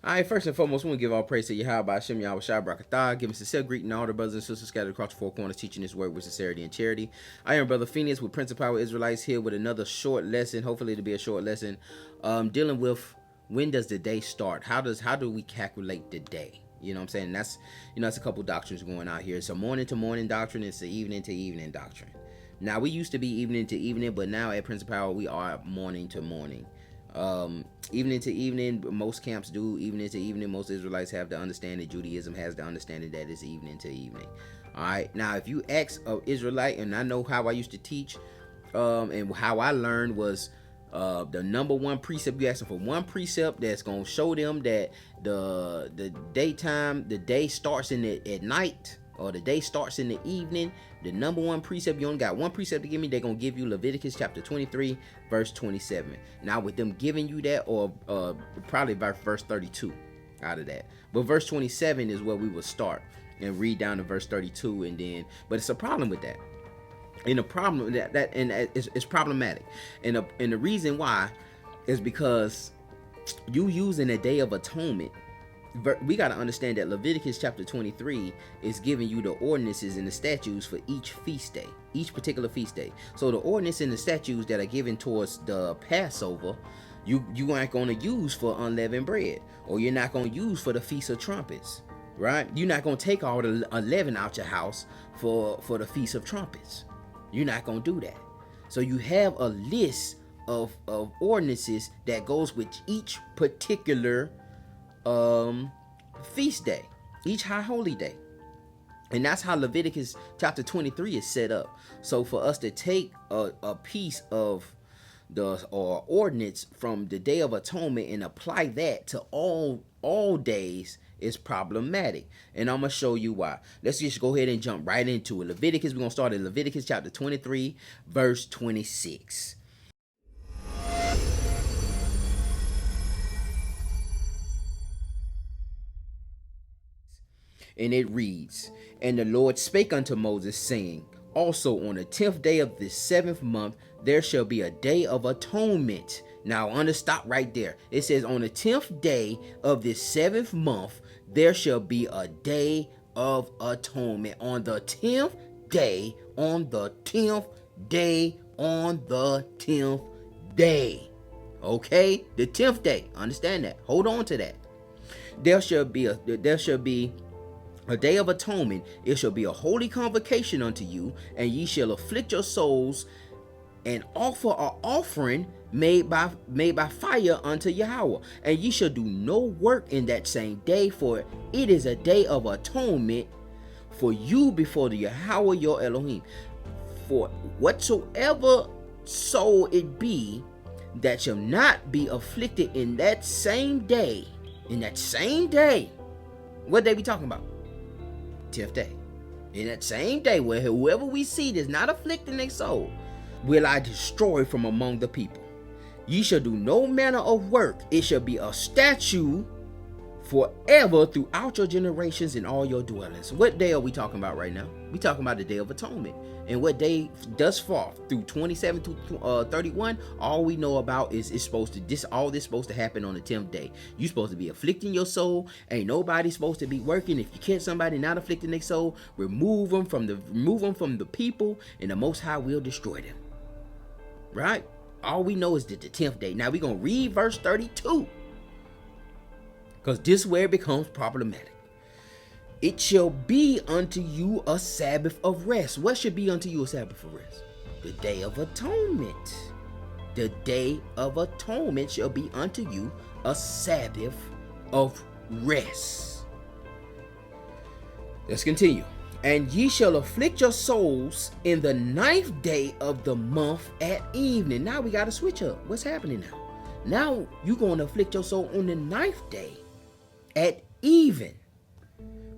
All right, first and foremost, we want to give all praise to Yahweh by Hashem Yahweh Shai Barakatah, giving sincere greeting to all the brothers and sisters scattered across the four corners, teaching this word with sincerity and charity. I am Brother Phoenix with Prince of Power Israelites here with another short lesson, hopefully it'll be a short lesson, dealing with when does the day start? How do we calculate the day? You know what I'm saying? That's a couple doctrines going out here. It's a morning to morning doctrine, it's an evening to evening doctrine. Now, we used to be evening to evening, but now at Prince of Power, we are morning to morning. Evening to evening, most camps do evening to evening. Most Israelites have the understanding. Judaism has the understanding that it's evening to evening. All right. Now, if you ask an Israelite, and I know how I used to teach, and how I learned was the number one precept. You ask them for one precept that's gonna show them that the day starts at night, or the day starts in the evening. The number one precept, you only got one precept to give me, they're going to give you Leviticus chapter 23, verse 27. Now, with them giving you that, or probably verse 32 out of that. But verse 27 is where we will start and read down to verse 32, and then, but it's a problem with that. And the problem it's problematic. And the reason why is because you using a day of atonement. We got to understand that Leviticus chapter 23 is giving you the ordinances and the statutes for each feast day, each particular feast day. So the ordinance and the statutes that are given towards the Passover, you aren't going to use for unleavened bread, or you're not going to use for the Feast of Trumpets, right? You're not going to take all the leaven out your house for the Feast of Trumpets. You're not going to do that. So you have a list of ordinances that goes with each particular feast day, each high holy day. And that's how Leviticus chapter 23 is set up. So for us to take a piece of the ordinance from the Day of Atonement and apply that to all days is problematic, and I'm gonna show you why. Let's just go ahead and jump right into it. Leviticus, we're gonna start at Leviticus chapter 23, verse 26. And it reads, "And the Lord spake unto Moses, saying, Also on the 10th day of this 7th month, there shall be a day of atonement." Now, stop right there. It says, on the 10th day of this 7th month, there shall be a day of atonement. On the 10th day, on the 10th day, on the 10th day. Okay? The 10th day. Understand that. Hold on to that. There shall be a day of atonement. It shall be a holy convocation unto you, and ye shall afflict your souls and offer an offering made by fire unto Yahweh. And ye shall do no work in that same day, for it is a day of atonement for you before the Yahweh your Elohim. For whatsoever soul it be that shall not be afflicted in that same day, what day we talking about? 10th day. In that same day, where whoever we see that's not afflicting their soul, will I destroy from among the people. Ye shall do no manner of work. It shall be a statute forever throughout your generations in all your dwellings. What day are we talking about right now? We talking about the Day of Atonement. And what day thus far through 27 to 31, all we know about is all this supposed to happen on the 10th day. You supposed to be afflicting your soul. Ain't nobody supposed to be working. If you catch somebody not afflicting their soul, remove them from the people, and the Most High will destroy them. Right? All we know is that the 10th day. Now we're going to read verse 32. Because this is where it becomes problematic. It shall be unto you a Sabbath of rest. What should be unto you a Sabbath of rest? The Day of Atonement. The Day of Atonement shall be unto you a Sabbath of rest. Let's continue. And ye shall afflict your souls in the 9th day of the month at evening. Now we got to switch up. What's happening now? Now you're going to afflict your soul on the 9th day at even.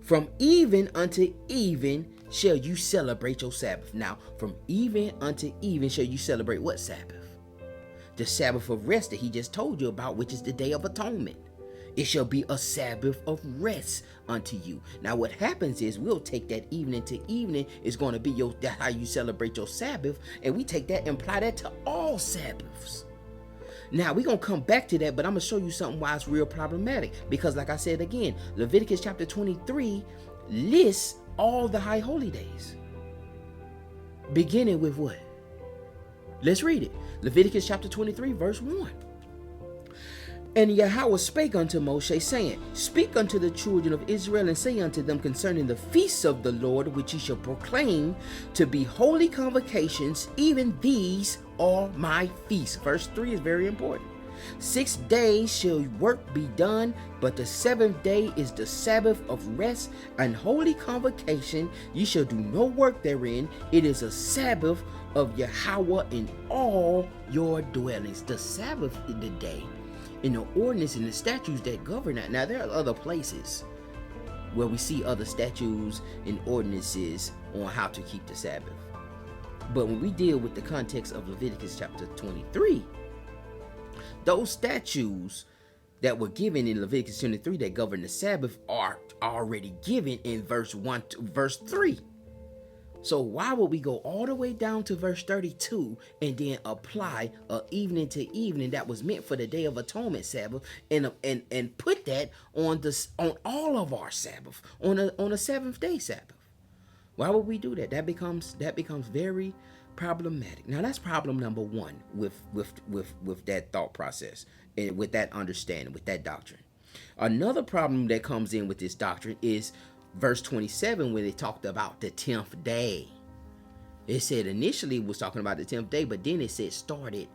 From even unto even shall you celebrate your Sabbath. Now, from even unto even shall you celebrate what Sabbath? The Sabbath of rest that he just told you about, which is the Day of Atonement. It shall be a Sabbath of rest unto you. Now, what happens is we'll take that evening to evening is going to be that's how you celebrate your Sabbath, and we take that and apply that to all Sabbaths. Now, we're going to come back to that, but I'm going to show you something why it's real problematic. Because like I said again, Leviticus chapter 23 lists all the high holy days. Beginning with what? Let's read it. Leviticus chapter 23, verse 1. And Yahweh spake unto Moshe, saying, Speak unto the children of Israel, and say unto them concerning the feasts of the Lord, which ye shall proclaim to be holy convocations, even these are my feasts. Verse 3 is very important. 6 days shall work be done, but the 7th day is the Sabbath of rest and holy convocation. Ye shall do no work therein. It is a Sabbath of Yahweh in all your dwellings. The Sabbath is the day, in the ordinance and the statutes that govern that. Now, there are other places where we see other statutes and ordinances on how to keep the Sabbath. But when we deal with the context of Leviticus chapter 23, those statutes that were given in Leviticus 23 that govern the Sabbath are already given in verse 1 to verse 3. So why would we go all the way down to verse 32 and then apply a evening to evening that was meant for the Day of Atonement Sabbath and put that on all of our Sabbath on a seventh day Sabbath? Why would we do that? That becomes very problematic. Now that's problem number one with that thought process and with that understanding, with that doctrine. Another problem that comes in with this doctrine is verse 27, when it talked about the 10th day. It said initially it was talking about the 10th day, but then it said started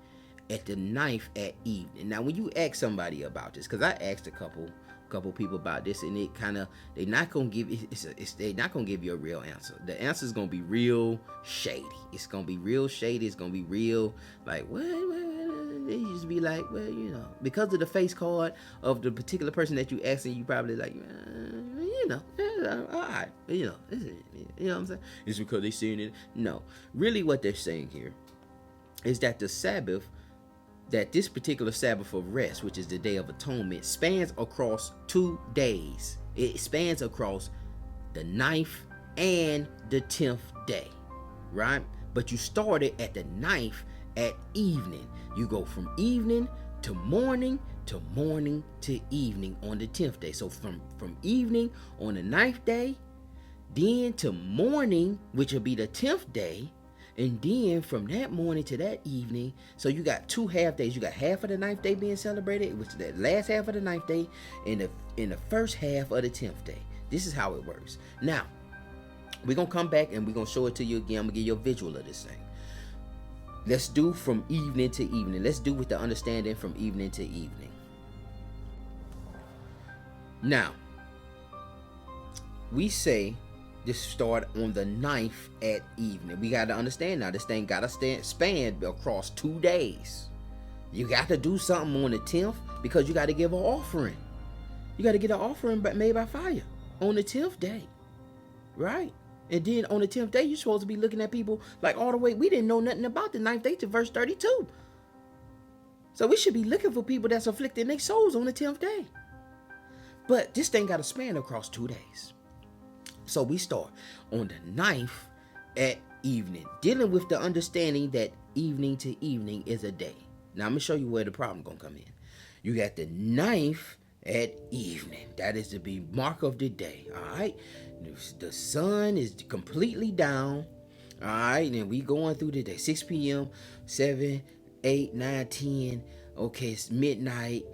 at the 9th at evening. Now when you ask somebody about this, because I asked a couple people about this, and they're not gonna give you a real answer. The answer is gonna be real shady. It's gonna be real shady. It's gonna be real like what? They just be like, well, because of the face card of the particular person that you asking, you probably like, all right, what I'm saying? It's because they seeing it. No, really, what they're saying here is that the Sabbath, that this particular Sabbath of rest, which is the Day of Atonement, spans across 2 days. It spans across the 9th and the 10th day, right? But you started at the 9th at evening. You go from evening to morning to morning to evening on the 10th day. So from evening on the 9th day, then to morning, which will be the 10th day, and then from that morning to that evening. So you got 2 half days. You got half of the 9th day being celebrated, which is the last half of the 9th day, and the first half of the 10th day. This is how it works. Now, we're going to come back and we're going to show it to you again. I'm going to give you a visual of this thing. Let's do from evening to evening. Let's do with the understanding from evening to evening. Now, we say this start on the 9th at evening. We got to understand now, this thing got to span across 2 days. You got to do something on the 10th because you got to give an offering. You got to get an offering made by fire on the 10th day, right? And then on the 10th day, you're supposed to be looking at people like all the way. We didn't know nothing about the 9th day to verse 32. So we should be looking for people that's afflicting their souls on the 10th day. But this thing got to span across 2 days. So we start on the 9th at evening, dealing with the understanding that evening to evening is a day. Now I'm going to show you where the problem going to come in. You got the 9th at evening. That is to be mark of the day. All right. The sun is completely down. All right. And we going through the day. 6 p.m., 7, 8, 9, 10. Okay. It's midnight.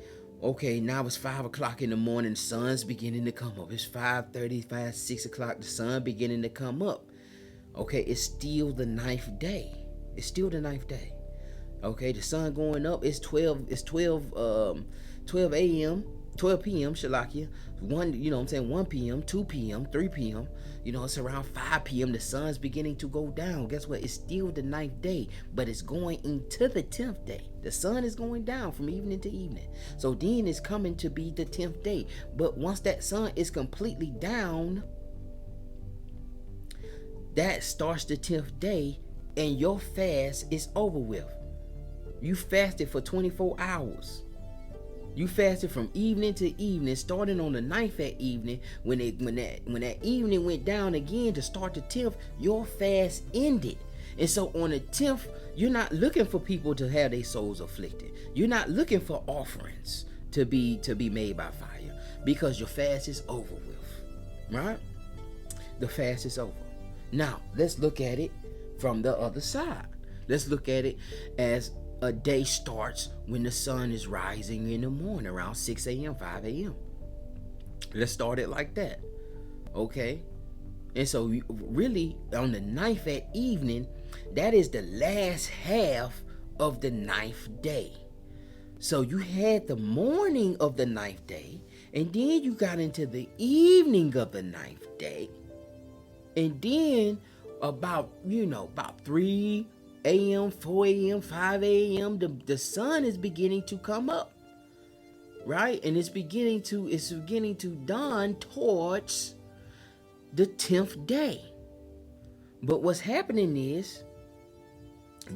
Okay. Now it's 5 o'clock in the morning. The sun's beginning to come up. It's 5:35, 6 o'clock. The sun beginning to come up. Okay. It's still the 9th day. It's still the 9th day. Okay. The sun going up. It's 12 a.m. 12 p.m. Shalakia, 1 p.m., 2 p.m., 3 p.m. It's around 5 p.m. The sun's beginning to go down. Guess what? It's still the 9th day, but it's going into the 10th day. The sun is going down from evening to evening. So then it's coming to be the 10th day. But once that sun is completely down, that starts the 10th day, and your fast is over with. You fasted for 24 hours. You fasted from evening to evening, starting on the 9th at evening. When that evening went down again to start the 10th, your fast ended. And so on the 10th, you're not looking for people to have their souls afflicted. You're not looking for offerings to be made by fire, because your fast is over with, right? The fast is over. Now, let's look at it from the other side. Let's look at it as a day starts when the sun is rising in the morning around 6 a.m., 5 a.m. Let's start it like that, okay? And so really on the 9th at evening, that is the last half of the 9th day. So you had the morning of the 9th day, and then you got into the evening of the 9th day. And then about 3 a.m., 4 a.m., 5 a.m., the sun is beginning to come up, right? And it's beginning to dawn towards the 10th day. But what's happening is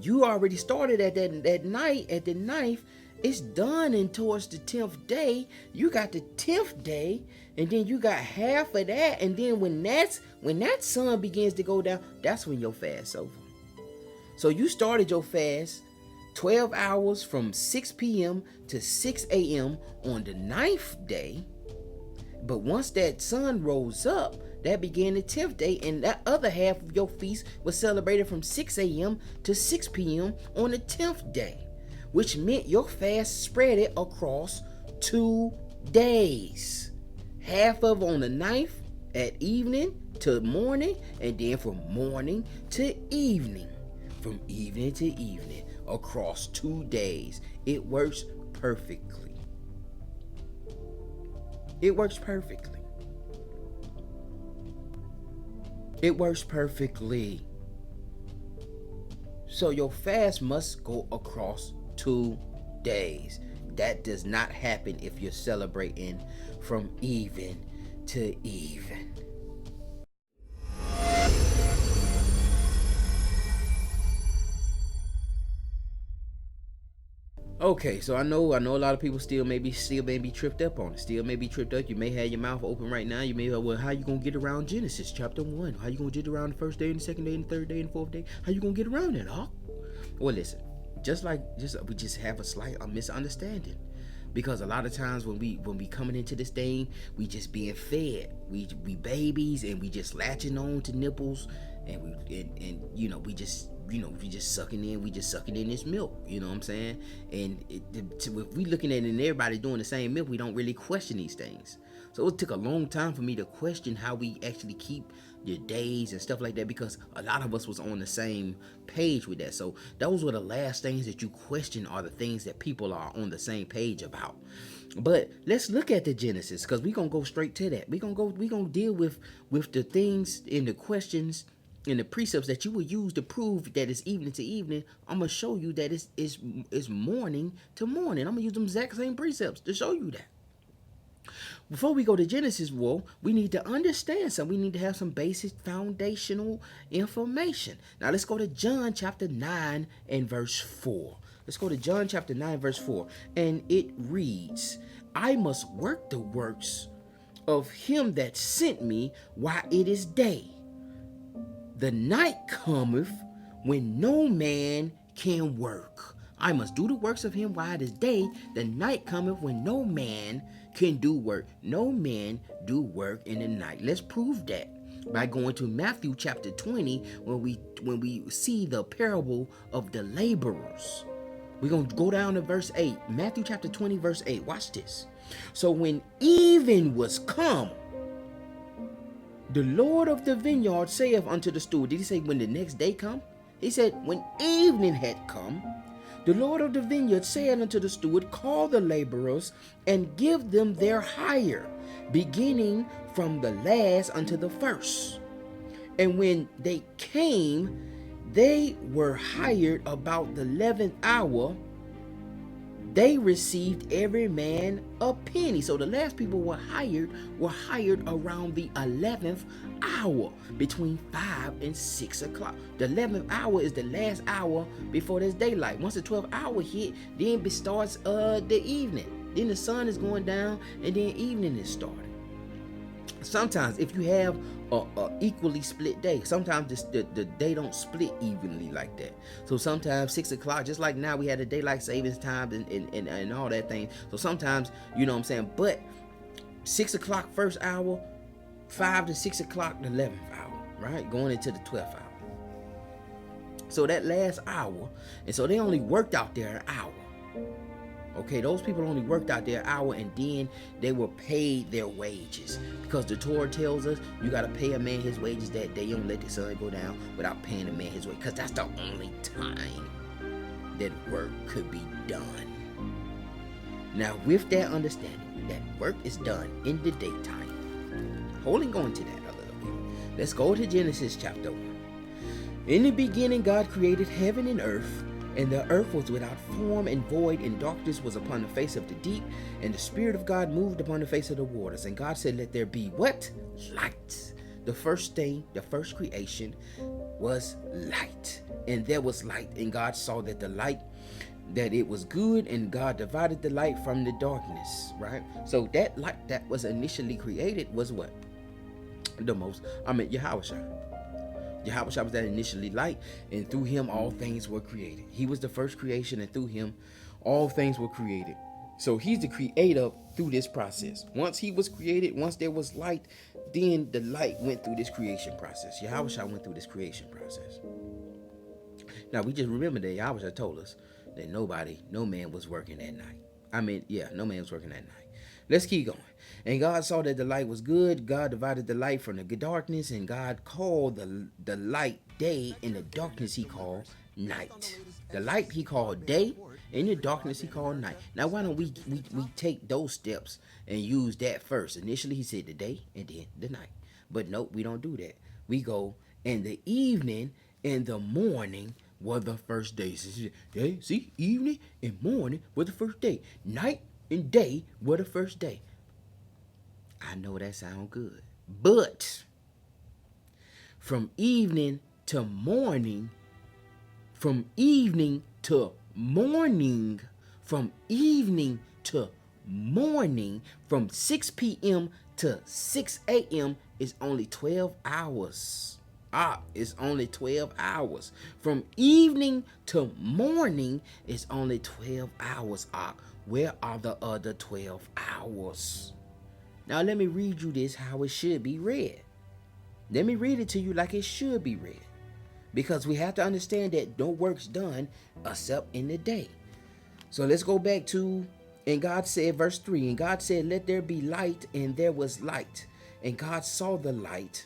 you already started at that night, at the 9th. It's done and towards the 10th day. You got the 10th day, and then you got half of that. And then when that sun begins to go down, that's when your fast's over. So you started your fast 12 hours from 6 p.m. to 6 a.m. on the 9th day. But once that sun rose up, that began the 10th day, and that other half of your feast was celebrated from 6 a.m. to 6 p.m. on the 10th day, which meant your fast spread it across 2 days. Half of on the 9th at evening to morning, and then from morning to evening. From evening to evening across 2 days. It works perfectly. It works perfectly. It works perfectly. So your fast must go across 2 days. That does not happen if you're celebrating from even to even. Okay, so I know a lot of people still may be tripped up on it. Still may be tripped up. You may have your mouth open right now. You may have, well, how you gonna get around Genesis chapter 1? How you gonna get around the first day and the second day and the third day and the fourth day? How you gonna get around that, huh? Well, listen, we just have a slight misunderstanding, because a lot of times when we coming into this thing, we just being fed. We babies, and we just latching on to nipples, and we just sucking in this milk, you know what I'm saying? And if we looking at it and everybody doing the same milk, we don't really question these things. So it took a long time for me to question how we actually keep your days and stuff like that, because a lot of us was on the same page with that. So those were the last things that you question, are the things that people are on the same page about. But let's look at the Genesis, because we're gonna go straight to that. We're gonna deal with the things in the questions and the precepts that you will use to prove that it's evening to evening. I'm gonna show you that it's morning to morning. I'm gonna use them exact same precepts to show you that. Before we go to Genesis, we need to understand something. We need to have some basic foundational information. Now let's go to John chapter 9 and verse 4. Let's go to John chapter 9 verse 4. And it reads, I must work the works of him that sent me while it is day. The night cometh when no man can work. I must do the works of him while it is day. The night cometh when no man can do work. No man do work in the night. Let's prove that by going to Matthew chapter 20, when we see the parable of the laborers. We're going to go down to verse 8. Matthew chapter 20 verse 8. Watch this. So when even was come, the Lord of the vineyard saith unto the steward. Did he say when the next day come? He said when evening had come, the Lord of the vineyard said unto the steward, call the laborers and give them their hire, beginning from the last unto the first. And when they came, they were hired about the 11th hour. They received every man a penny. So the last people were hired around the 11th hour, between 5 and 6 o'clock. The 11th hour is the last hour before there's daylight. Once the 12th hour hit, then it starts the evening. Then the sun is going down, and then evening is starting. Sometimes if you have a equally split day, sometimes the day don't split evenly like that. So sometimes 6 o'clock, just like now we had a daylight savings time and all that thing. So sometimes, you know what I'm saying, but 6 o'clock first hour, 5 to 6 o'clock the 11th hour, right? Going into the 12th hour. So that last hour, and so they only worked out there an hour. Okay, those people only worked out their hour, and then they were paid their wages, because the Torah tells us you got to pay a man his wages that day. You don't let the sun go down without paying a man his wage, because that's the only time that work could be done. Now, with that understanding that work is done in the daytime, holding on to that a little bit, let's go to Genesis chapter 1. In the beginning, God created heaven and earth. And the earth was without form and void, and darkness was upon the face of the deep, and the Spirit of God moved upon the face of the waters. And God said, let there be what? Light. The first thing, the first creation was light. And there was light, and God saw that the light, that it was good, and God divided the light from the darkness, right? So that light that was initially created was what? Yahushua. Yahushua was that initially light, and through him all things were created. He was the first creation, and through him all things were created. So he's the creator through this process. Once he was created, once there was light, then the light went through this creation process. Yahushua went through this creation process. Now we just remember that Yahushua told us that no man was working that night. No man was working that night. Let's keep going. And God saw that the light was good. God divided the light from the darkness, and God called the light day, and the darkness he called night. The light he called day, and the darkness he called night. Now why don't we take those steps and use that first? Initially he said the day and then the night. But nope, we don't do that. We go, and the evening and the morning were the first day. See, evening and morning were the first day. Night and day were the first day. I know that sounds good, but from evening to morning, from evening to morning, from 6 p.m. to 6 a.m. is only 12 hours. It's only 12 hours. From evening to morning is only 12 hours. Where are the other 12 hours? Now let me read you this how it should be read. Let me read it to you like it should be read. Because we have to understand that no work's done except in the day. So let's go back to, and God said, verse 3, and God said, let there be light, and there was light. And God saw the light,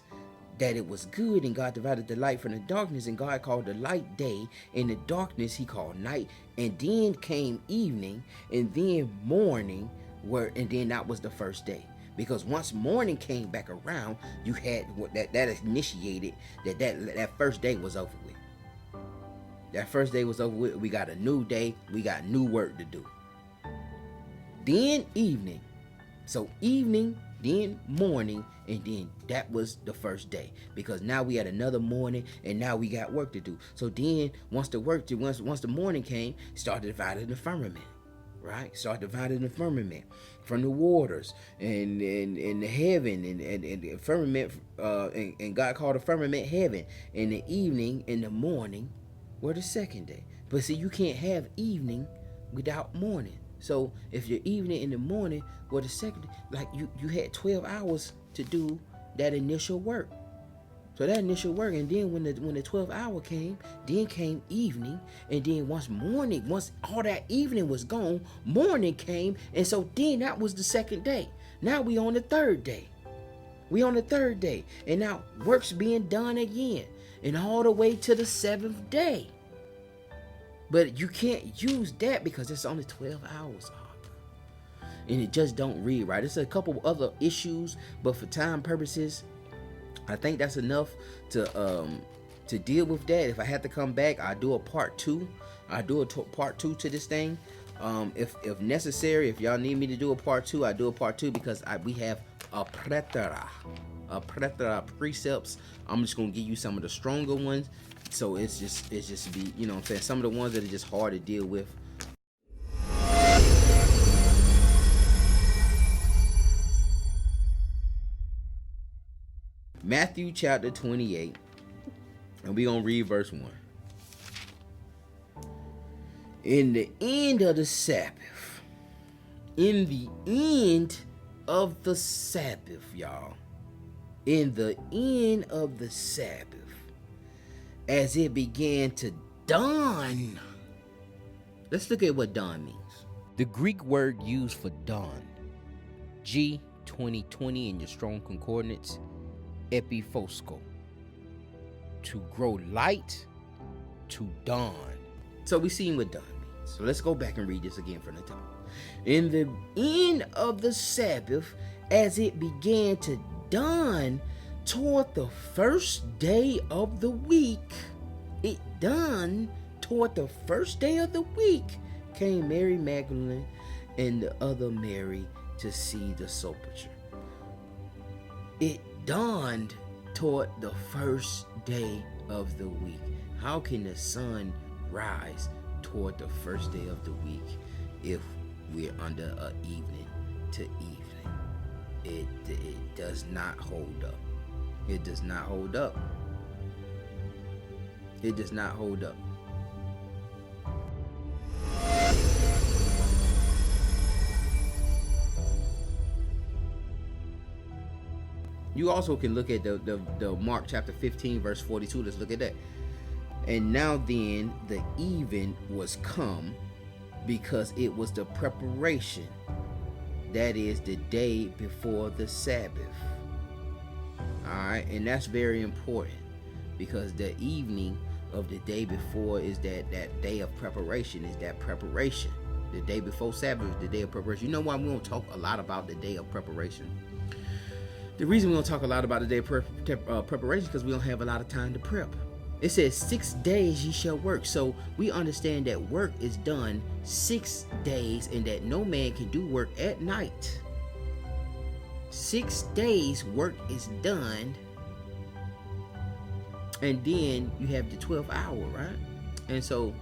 that it was good, and God divided the light from the darkness, and God called the light day, and the darkness he called night. And then came evening, and then morning, and then that was the first day. Because once morning came back around, you had that initiated that first day was over with. That first day was over with. We got a new day. We got new work to do. Then evening. So evening, then morning, and then that was the first day. Because now we had another morning, and now we got work to do. So then once the morning came, started dividing the firmament. Right? Start dividing the firmament from the waters and the heaven and the firmament, and God called the firmament heaven. In the evening and the morning were the second day. But see, you can't have evening without morning. So if your evening and the morning were the second day, like you had 12 hours to do that initial work. So that initial work, and then when the 12th hour came, then came evening, and then once all that evening was gone, morning came, and so then that was the second day. Now we on the third day. And now work's being done again, and all the way to the 7th day. But you can't use that because it's only 12 hours. And it just don't read right. There's a couple other issues, but for time purposes, I think that's enough to deal with that. If I had to come back, I'll do a part 2. I'll do a part 2 to this thing. If necessary, if y'all need me to do a part 2, I do a part 2 because we have a plethora precepts. I'm just gonna give you some of the stronger ones. So it's just be, you know what I'm saying, some of the ones that are just hard to deal with. Matthew chapter 28, and we're going to read verse 1. In the end of the Sabbath, in the end of the Sabbath, y'all, in the end of the Sabbath, as it began to dawn. Let's look at what dawn means. The Greek word used for dawn, G2020 in your strong concordance, epiphosko, to grow light, to dawn. So we seen what dawn means. So let's go back and read this again from the top. In the end of the Sabbath, as it began to dawn toward the first day of the week, it dawned toward the first day of the week, came Mary Magdalene and the other Mary to see the sepulchre. It dawned toward the first day of the week. How can the sun rise toward the first day of the week if we're under an evening to evening? It does not hold up. It does not hold up. It does not hold up. You also can look at the Mark chapter 15 verse 42. Let's look at that. And now then the even was come, because it was the preparation, that is the day before the Sabbath. Alright, and that's very important, because the evening of the day before is that day of preparation, is that preparation. The day before Sabbath is the day of preparation. You know why we don't talk a lot about the day of preparation? The reason we don't talk a lot about the day of preparation is because we don't have a lot of time to prep. It says 6 days ye shall work. So we understand that work is done 6 days, and that no man can do work at night. 6 days work is done, and then you have the 12th hour, right? And so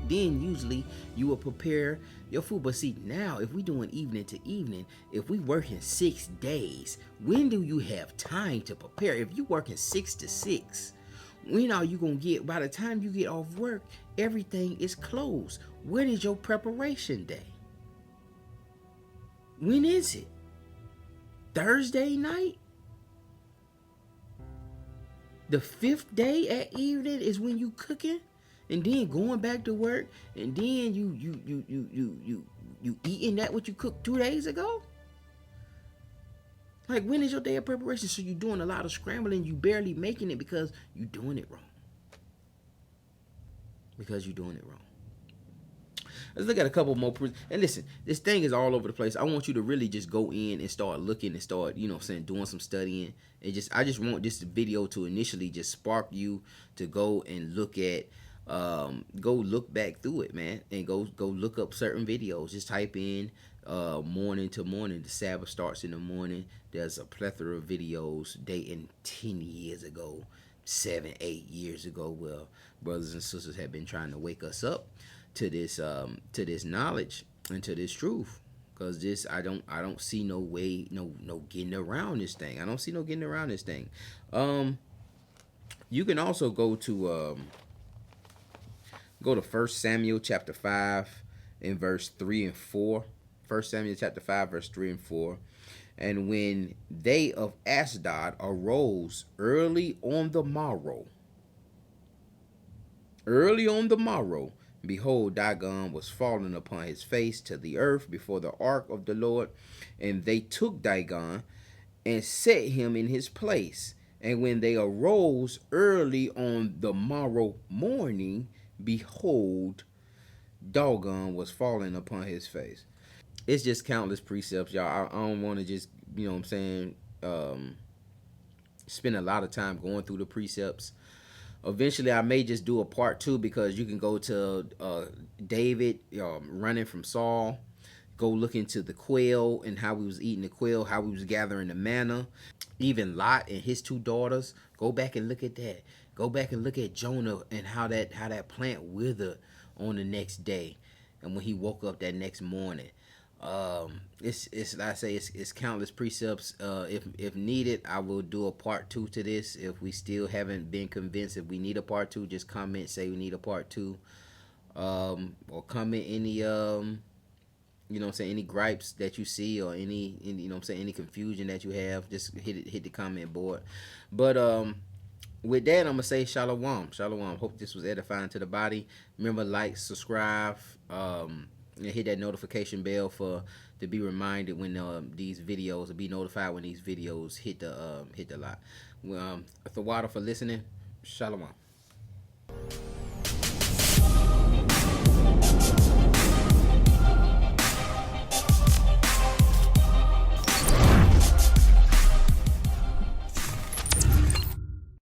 then usually you will prepare your food. But see, now if we doing evening to evening, if we working 6 days, when do you have time to prepare? If you working 6 to 6, when are you gonna get, by the time you get off work, everything is closed? When is your preparation day? When is it? Thursday night? The 5th day at evening is when you cooking, and then going back to work, and then you eating that what you cooked 2 days ago? Like, when is your day of preparation? So you're doing a lot of scrambling, you barely making it because you're doing it wrong. Because you're doing it wrong. Let's look at a couple more. And listen, this thing is all over the place. I want you to really just go in and start looking and start, doing some studying. I just want this video to initially just spark you to go and look at, go look back through it, man, and go look up certain videos. Just type in morning to morning. The Sabbath starts in the morning. There's a plethora of videos dating 10 years ago, 7, 8 years ago, where brothers and sisters have been trying to wake us up to this knowledge and to this truth. Because this, I don't see no way, no getting around this thing. I don't see no getting around this thing. You can also go to 1 Samuel chapter 5 in verse 3 and 4. 1 Samuel chapter 5 verse 3 and 4. And when they of Ashdod arose early on the morrow, behold, Dagon was fallen upon his face to the earth before the ark of the Lord. And they took Dagon and set him in his place. And when they arose early on the morrow morning, behold, Dagon was fallen upon his face. It's just countless precepts, y'all. I don't want to just, spend a lot of time going through the precepts. Eventually, I may just do a part 2, because you can go to David running from Saul. Go look into the quail and how he was eating the quail, how he was gathering the manna. Even Lot and his 2 daughters. Go back and look at that. Go back and look at Jonah and how that plant withered on the next day, and when he woke up that next morning. It's like I say, it's countless precepts. If needed, I will do a part two to this. If we still haven't been convinced, if we need a part two, just comment, say we need a part two, or comment any you know what I'm saying, any gripes that you see, or any you know what I'm saying, any confusion that you have, just hit the comment board. But with that, I'm gonna say shalom, shalom. Hope this was edifying to the body. Remember, like, subscribe, and hit that notification bell for to be reminded when these videos, to be notified when these videos hit the lot. The water for listening. Shalom.